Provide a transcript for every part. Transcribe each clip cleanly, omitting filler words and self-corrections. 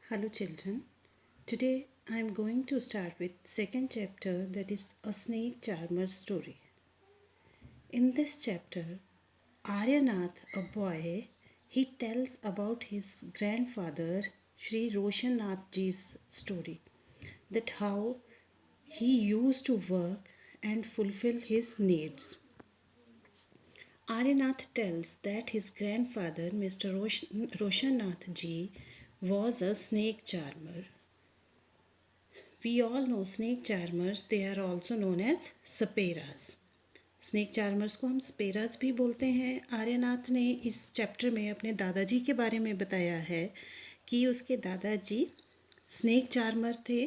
Hello children. Today I am going to start with second chapter, that is a snake charmer's story. In this chapter, Aryanath, a boy, he tells about his grandfather Sri Roshannath Ji's story, that how he used to work and fulfill his needs. Aryanath tells that his grandfather, Mr. Roshannath Ji, was a snake charmer. We all know snake charmers, they are also known as saperas. Snake charmers को हम स्पेरास भी बोलते हैं. आर्यनाथ ने इस chapter में अपने दादाजी के बारे में बताया है कि उसके दादाजी स्नेक चार्मर थे,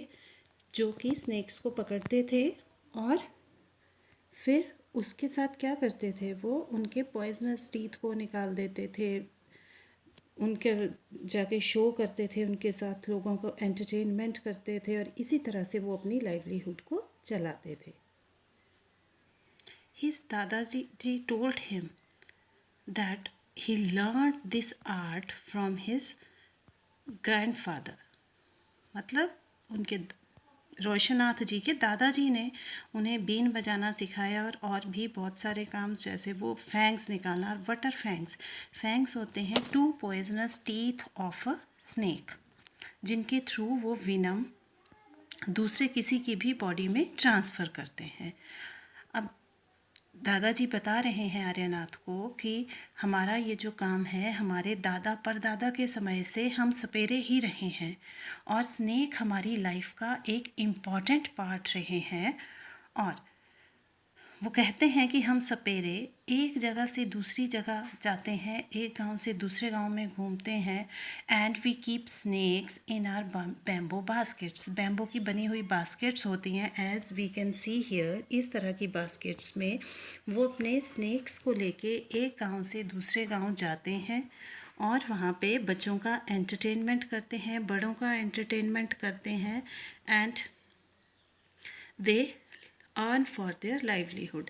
जो कि स्नेक्स को पकड़ते थे और फिर उसके साथ क्या करते थे, वो उनके पॉइजनस टीथ को निकाल देते थे, उनके जाके शो करते थे, उनके साथ लोगों को एंटरटेनमेंट करते थे और इसी तरह से वो अपनी लाइवलीहुड को चलाते थे. His dadaji ji told him that he learn this art from his grandfather. मतलब उनके रोशनाथ जी के दादाजी ने उन्हें बीन बजाना सिखाया और भी बहुत सारे काम, जैसे वो फैंग्स निकालना. और वटर फैंग्स होते हैं two poisonous teeth of a snake, जिनके थ्रू वो विनम दूसरे किसी की भी बॉडी में ट्रांसफ़र करते हैं. अब दादाजी बता रहे हैं आर्यनाथ को कि हमारा ये जो काम है, हमारे दादा परदादा के समय से हम सपेरे ही रहे हैं और स्नेक हमारी लाइफ का एक इम्पॉर्टेंट पार्ट रहे हैं. और वो कहते हैं कि हम सपेरे एक जगह से दूसरी जगह जाते हैं, एक गांव से दूसरे गांव में घूमते हैं. And we keep snakes in our bamboo baskets. Bamboo की बनी हुई बास्केट्स होती हैं, as we can see here. इस तरह की बास्केट्स में वो अपने स्नेक्स को लेके एक गांव से दूसरे गांव जाते हैं और वहाँ पे बच्चों का एंटरटेनमेंट करते हैं, बड़ों का एंटरटेनमेंट करते हैं. And they earn for their livelihood.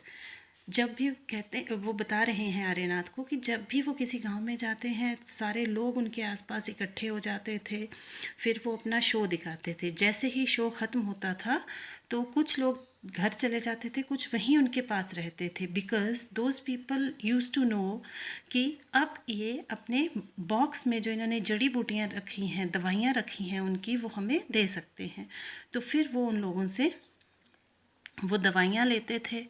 जब भी कहते, वो बता रहे हैं आर्यनाथ को कि जब भी वो किसी गांव में जाते हैं, सारे लोग उनके आसपास इकट्ठे हो जाते थे, फिर वो अपना शो दिखाते थे. जैसे ही शो ख़त्म होता था तो कुछ लोग घर चले जाते थे, कुछ वहीं उनके पास रहते थे, because those people used to know कि अब ये अपने बॉक्स में जो इन्होंने जड़ी बूटियाँ रखी हैं, दवाइयाँ रखी हैं उनकी, वो हमें दे सकते हैं. तो फिर वो उन लोगों से वो दवाइयाँ लेते थे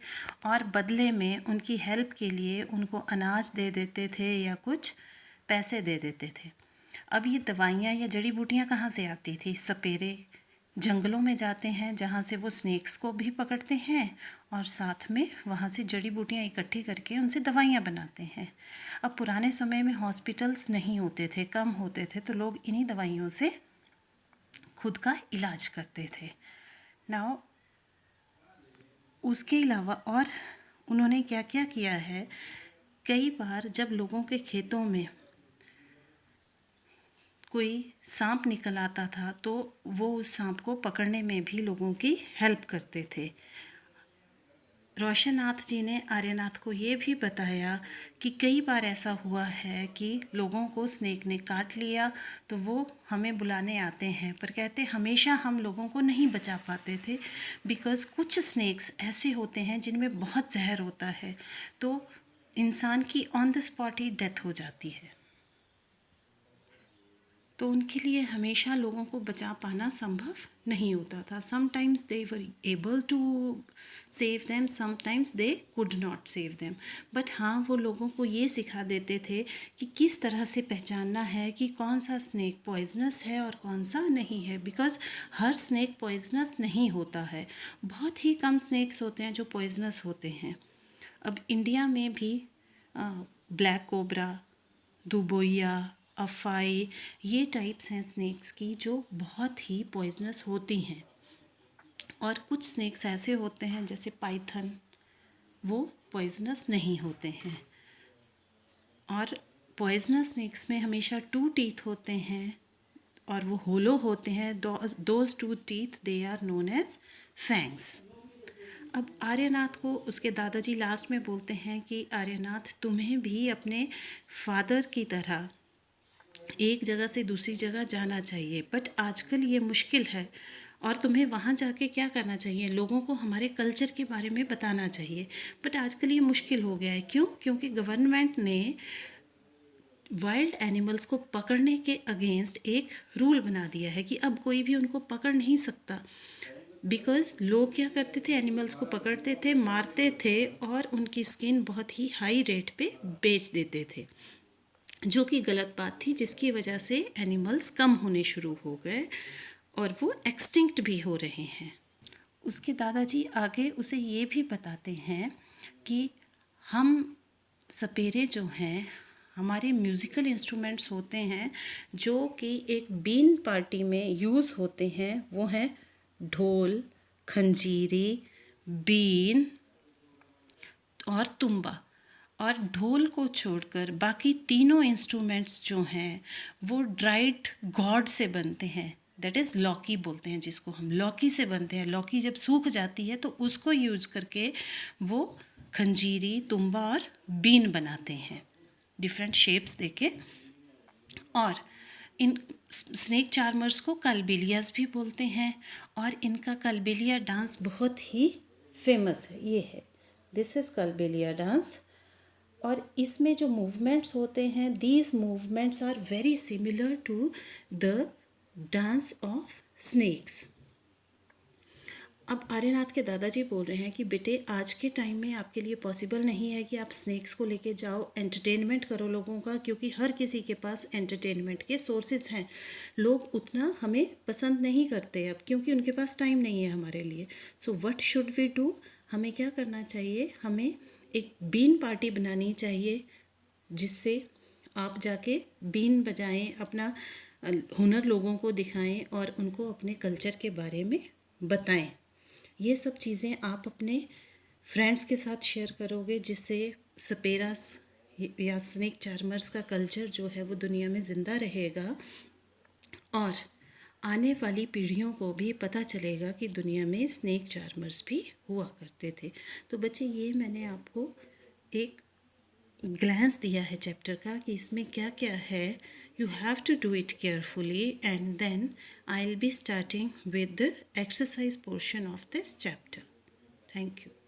और बदले में उनकी हेल्प के लिए उनको अनाज दे देते थे या कुछ पैसे दे देते थे. अब ये दवाइयाँ या जड़ी बूटियाँ कहाँ से आती थी? सपेरे जंगलों में जाते हैं, जहाँ से वो स्नेक्स को भी पकड़ते हैं और साथ में वहाँ से जड़ी बूटियाँ इकट्ठी करके उनसे दवाइयाँ बनाते हैं. अब पुराने समय में हॉस्पिटल्स नहीं होते थे, कम होते थे, तो लोग इन्हीं दवाइयों से खुद का इलाज करते थे. नाउ उसके अलावा और उन्होंने क्या क्या किया है, कई बार जब लोगों के खेतों में कोई सांप निकल आता था तो वो उस सांप को पकड़ने में भी लोगों की हेल्प करते थे. रोशननाथ जी ने आर्यनाथ को ये भी बताया कि कई बार ऐसा हुआ है कि लोगों को स्नेक ने काट लिया तो वो हमें बुलाने आते हैं, पर कहते हमेशा हम लोगों को नहीं बचा पाते थे, बिकॉज़ कुछ स्नेक्स ऐसे होते हैं जिनमें बहुत जहर होता है, तो इंसान की on the spot he death हो जाती है. तो उनके लिए हमेशा लोगों को बचा पाना संभव नहीं होता था. Sometimes they were able to save them, sometimes they could not save them. But हाँ, वो लोगों को ये सिखा देते थे कि किस तरह से पहचानना है कि कौन सा स्नेक पॉइजनस है और कौन सा नहीं है, बिकॉज़ हर स्नेक पॉइजनस नहीं होता है. बहुत ही कम स्नेक्स होते हैं जो पॉइजनस होते हैं. अब इंडिया में भी ब्लैक कोबरा, दुबोइया, अफाई, ये टाइप्स हैं स्नेक्स की जो बहुत ही पॉइजनस होती हैं. और कुछ स्नेक्स ऐसे होते हैं जैसे पाइथन, वो पॉइजनस नहीं होते हैं. और पॉइजनस स्नेक्स में हमेशा 2 टीथ होते हैं और वो होलो होते हैं. Those 2 teeth they are known as fangs. अब आर्यनाथ को उसके दादाजी लास्ट में बोलते हैं कि आर्यनाथ, तुम्हें भी अपने फादर की तरह एक जगह से दूसरी जगह जाना चाहिए, बट आजकल ये मुश्किल है। और तुम्हें वहाँ जाके क्या करना चाहिए, लोगों को हमारे कल्चर के बारे में बताना चाहिए, बट आजकल ये मुश्किल हो गया है। क्यों? क्योंकि गवर्नमेंट ने वाइल्ड एनिमल्स को पकड़ने के अगेंस्ट एक रूल बना दिया है कि अब कोई भी उनको पकड़ नहीं सकता। बिकॉज़ लोग क्या करते थे, एनिमल्स को पकड़ते थे, मारते थे और उनकी स्किन बहुत ही हाई रेट पे बेच देते थे, जो कि गलत बात थी, जिसकी वजह से एनिमल्स कम होने शुरू हो गए और वो एक्सटिंक्ट भी हो रहे हैं। उसके दादाजी आगे उसे ये भी बताते हैं कि हम सपेरे जो हैं, हमारे म्यूज़िकल इंस्ट्रूमेंट्स होते हैं जो कि एक बीन पार्टी में यूज़ होते हैं, वो हैं ढोल, खंजीरी, बीन और तुम्बा। और ढोल को छोड़कर बाकी तीनों इंस्ट्रूमेंट्स जो हैं वो ड्राइड गॉड से बनते हैं, दैट इज़ लौकी बोलते हैं जिसको हम, लौकी से बनते हैं। लौकी जब सूख जाती है तो उसको यूज करके वो खंजीरी, तुम्बा और बीन बनाते हैं, डिफरेंट शेप्स देके। और इन स्नेक चार्मर्स को कलबेलियास भी बोलते हैं और इनका कलबेलिया डांस बहुत ही फेमस है। ये है, दिस इज़ कलबेलिया डांस। और इसमें जो मूवमेंट्स होते हैं, these movements are very similar to the dance of snakes. अब आर्यनाथ के दादाजी बोल रहे हैं कि बेटे आज के टाइम में आपके लिए पॉसिबल नहीं है कि आप स्नेक्स को लेके जाओ, एंटरटेनमेंट करो लोगों का, क्योंकि हर किसी के पास एंटरटेनमेंट के सोर्सेज हैं। लोग उतना हमें पसंद नहीं करते अब, क्योंकि उनके पास टाइम नहीं है हमारे लिए। So what should we do, हमें क्या करना चाहिए, हमें एक बीन पार्टी बनानी चाहिए जिससे आप जाके बीन बजाएं, अपना हुनर लोगों को दिखाएं और उनको अपने कल्चर के बारे में बताएं। ये सब चीज़ें आप अपने फ्रेंड्स के साथ शेयर करोगे, जिससे सपेरास या स्नेक चार्मर्स का कल्चर जो है वो दुनिया में ज़िंदा रहेगा और आने वाली पीढ़ियों को भी पता चलेगा कि दुनिया में स्नेक चार्मर्स भी हुआ करते थे। तो बच्चे, ये मैंने आपको एक ग्लैंस दिया है चैप्टर का कि इसमें क्या क्या है। You have to do it carefully and then I will be starting with the exercise portion of this chapter. Thank you.